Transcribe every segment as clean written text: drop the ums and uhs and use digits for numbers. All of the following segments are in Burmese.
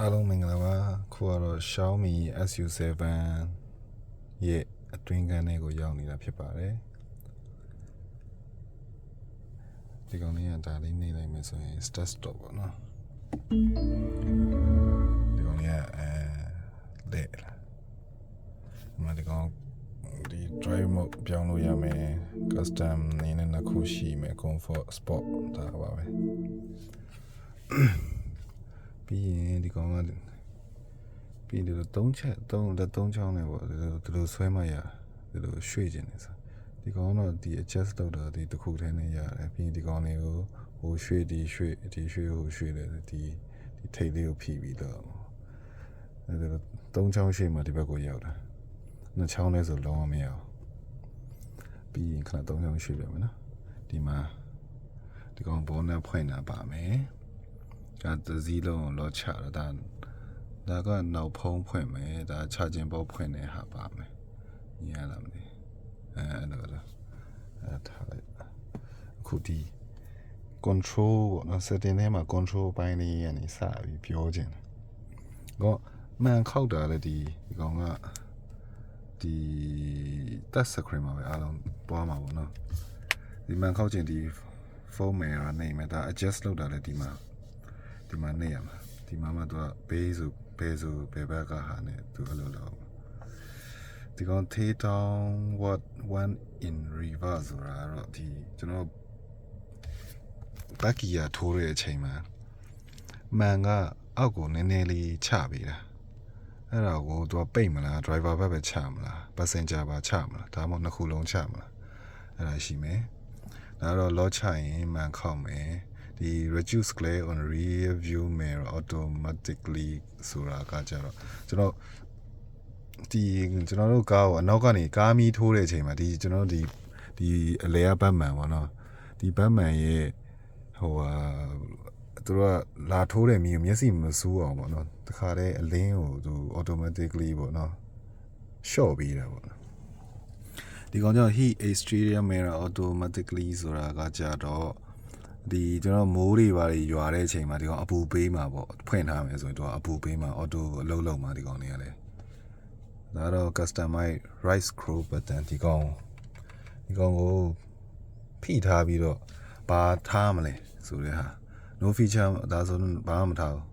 အားလုံးမင်္ဂလာပါခုကတော့ Xiaomi SU7 ရဲ့အတွင်းကန်းလေးကိုရောက်နေတာဖြစ်ပါတယ်ဒီကောင်လေးကဒါလေးနေလိုက်မယ်ဆိုရင် start stop ပေါ့နော်ဒီကောင်လေးကလက်လာဒီကောင်ဒီ drive mode ပြောင်းလို့ရမယ် custom နေနဲ့နှစ်ခုရှိမယ် comfort sport ဒါပါပဲပြီးရင်ဒီကောင်ကပြီးဒီလို3ချက်3လက်3ချောင်းနဲ့ပေါ့ဒီလိုဆွဲမှရဒီလိုရွှေ့ခြင်းနေဆိုဒီကောင်တော့ဒီ adjust လုပ်တာဒီတစ်ခုတည်းနဲ့ရတယ်ပြီးရင်ဒီကောင်လေးကိုဟိုရွှေ့ဒီရွှေ့ဟိုရွှေ့တယ်ဒီထိပ်လေးကိုဖြီးပြီးတော့ဒီလို3ချောင်းရွှေ့မှဒီဘက်ကိုရောက်တာ2ချောင်းလဲဆိုလုံးဝမရအောင်ပြီးရင်ခဏ3ချောင်းရွှေ့ပြမယ်နော်ဒီမှာဒီကောင်ဘောနဲ့ဖွင့်တာပါမယ်ဒါသစည်းလုံးလောချတာဒါကနောက်ဖုံးဖွင့်မယ်ဒါချာကျင်ပေါက်ဖွင့်နေဟာပါမယ်ညီရလားမသိအဲ့လိုထားလိုက်အခုဒီ control ပေါ့နော် setting ထဲမှာ control ပိုင်းလေးရနေစပြီးပြောခြင်းတော့မှန်ခောက်တာလေဒီကောင်ကဒီ touch screen မှာပဲအားလုံးပွားမှာပေါ့နော်ဒီမှန်ခောက်ခြင်းဒီ phone mirror နေမှာဒါ adjust လုပ်တာလေဒီမှာနေရမှာဒီမှာမှသူကဘေးဆိုဘယ်ဘက်ကဟာနေသူအဲ့လိုလုပ်ဒီကောင် take down what one in reverse ဆိုတာတော့ဒီကျွန်တော်ဘက်ကီယာထိုးတဲ့အချိန်မှာမှန်ကအောက်ကိုနည်းနည်းလေးချပေးတာအဲ့ဒါကိုသူကပိတ်မလား driver ဘက်ပဲချမလား passenger ဘာချမလားဒါမှမဟုတ်နှစ်ခုလုံးချမလားအဲ့ဒါရှိမယ်ဒါတော့လောချရင်မှန်ခောက်မယ်ဒီ reduce glare on rear view mirror automatically ဆိုတာကကြတော့ကျွန်တော်တို့ကားကိုအနောက်ကနေကားမီးထိုးတဲ့အချိန်မှာဒီကျွန်တော်ဒီအလဲဘတ်မှန်ပေါ့နော်ဒီဘတ်မှန်ရဲ့ဟိုသူတို့ကလာထိုးတဲ့မီးကိုမျက်စိမစိုးအောင်ပေါ့နော်တခါတည်းအလင်းကိုသူ automatically ပေါ့နော် short ပေးတာပေါ့နော်ဒီကောင်ကြောင့် heat exterior mirror automatically ဆိုတာကကြတော့ဒီကျွန်တော်မိုးတွေပါရွာတဲ့အချိန်မှာဒီကောင်အပူပေးမှာပေါ့ဖွင့်ထားမယ်ဆိုရင်သူကအပူပေးမှာ auto အလုံးလုံးမှာဒီကောင်တွေကလည်းဒါတော့ customize right scroll button ဒီကောင်ကိုဖိထားပြီးတော့ဘာထားမလဲဆိုတဲ့ဟာ no feature ဒါဆိုဘာမှမထားဘူး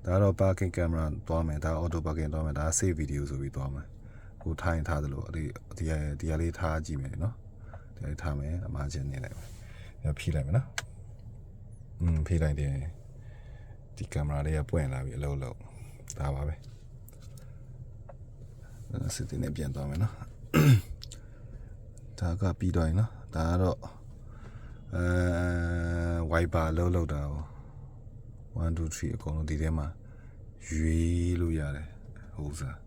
ဒါတော့ parking camera သွားမယ်ဒါ auto parking သွားမယ်ဒါ save video ဆိုပြီးသွားမယ်ကိုထိုင်ထားသလိုဒီဟာလေးထားကြည့်မယ်နော်ဒီလေးထားမယ်အမှားချင်းနေလိုက်မယ်ဖိလိုက်မယ်နော်ဖိလိုက်တယ်ဒီကင်မရာလေးကပွင့်လာပြီအလုံးလုံးဒါပါပဲစစ်တင်နေပြန်သွားမယ်နော်ဒါကပြီးတော့နော်ဒါကတော့wiper လုံးတာ1 2 3အကုန်လုံးဒီထဲမှာရွေးလို့ရတယ်ဟုတ်စား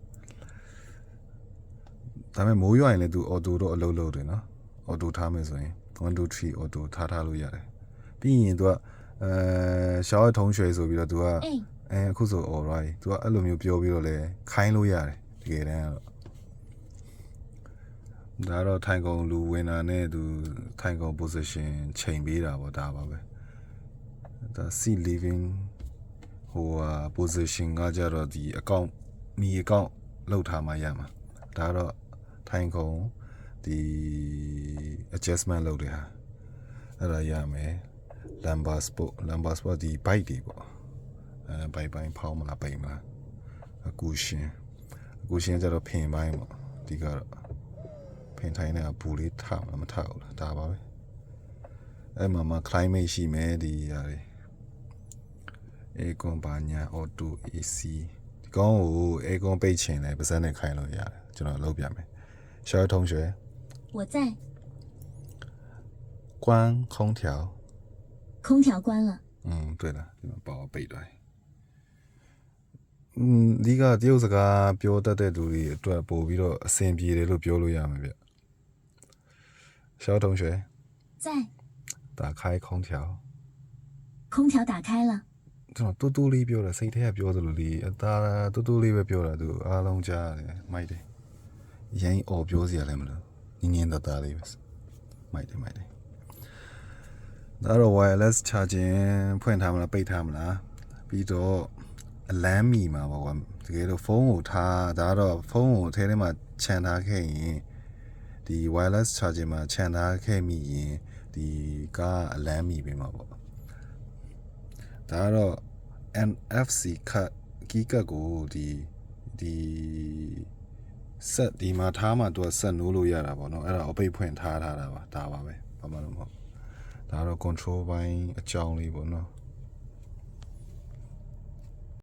ဒါပေမဲ့မိုးရွာရင်လည်းသူ auto တော့အလုံးတယ်နော် auto ထားမယ်ဆိုရင်1 2 3 auto ထားလို့ရတယ်ပြီးရင်သူကရှောင်းထုံးရွှေဆိုပြီးတော့သူကအခုဆို alright သူကအဲ့လိုမျိုးပြောပြီးတော့လဲခိုင်းလို့ရတယ်တကယ်တမ်းကတော့ဒါတော့ထိုင်ကုန်လူဝင်တာနဲ့သူထိုင်ကုန် position ချိန်ပေးတာပေါ့ဒါပါပဲဒါ seat living ဟိုposition ကကြတော့ဒီအကောင့်လောက်ထားမှရမှာဒါတော့ထိုင်ကုန်ဒီ adjustment လုပ်တဲ့ဟာအဲ့ဒါရမယ်lumbar sport ဒီ bike တွေပေါ့ဘိုက်ပိုင်းဖောင်းမလားပိန်မလားအကူရှင်ကြတော့ဖင်ပိုင်းပေါ့ဒီကတော့ဖင်ထိုင်းတဲ့ဘူလေးထားမထားဘူးလားဒါပါပဲအဲ့မှာ climate ရှိမယ်ဒီဟာတွေaircon ဘာညာ auto AC ဒီကောင်ကို aircon ပိတ်ချင်တယ်ပါစက်နဲ့ခိုင်းလို့ရတယ်ကျွန်တော်လုပ်ပြမယ်小同学我在关空调空调关了对了ဒီမှာပါပိတ်သွားဒီကတရုတ်စကားပြောတတ်တဲ့သူတွေအတွက်ပို့ပြီးတော့အဆင်ပြေတယ်လို့ပြောလို့ရမှာဗျ小同学在打开空调空调打开了ကျွန်တော်တူလေးပြောတာစိတ်ထဲကပြောသလိုလေးအသားတူလေးပဲပြောတာသူအားလုံးကြားတယ်မိုက်တယ်ရိုင်းအော်ပြောစရာလည်းမလိုညင်သားလေးပဲမိုက်တယ်ဒါတော့ wireless charging ဖွင့်ထားမလားပိတ်ထားမလားပြီးတော့ အလန်းမီမှာပေါ့ကွာတကယ်တော့ဖုန်းကိုထားဒါကတော့ဖုန်းကိုထဲထဲမှာခြံထားခဲ့ရင်ဒီ wireless charging မှာခြံထားခဲ့မိရင်ဒီကားအလန်းမီပေးမှာပေါ့ဒါကတော့ NFC ကတ်ကီးကတ်ကိုဒီဆက်ဒီမှာထားမှသူကဆက်နိုးလို့ရတာပေါ့နော်အဲ့ဒါအပိတ်ဖွင့်ထားတာပါဒါပါပဲဘာမှမဟုတ်ဒါတော့ control ဘိုင်းအကြောင်းလေးပေါ့နော်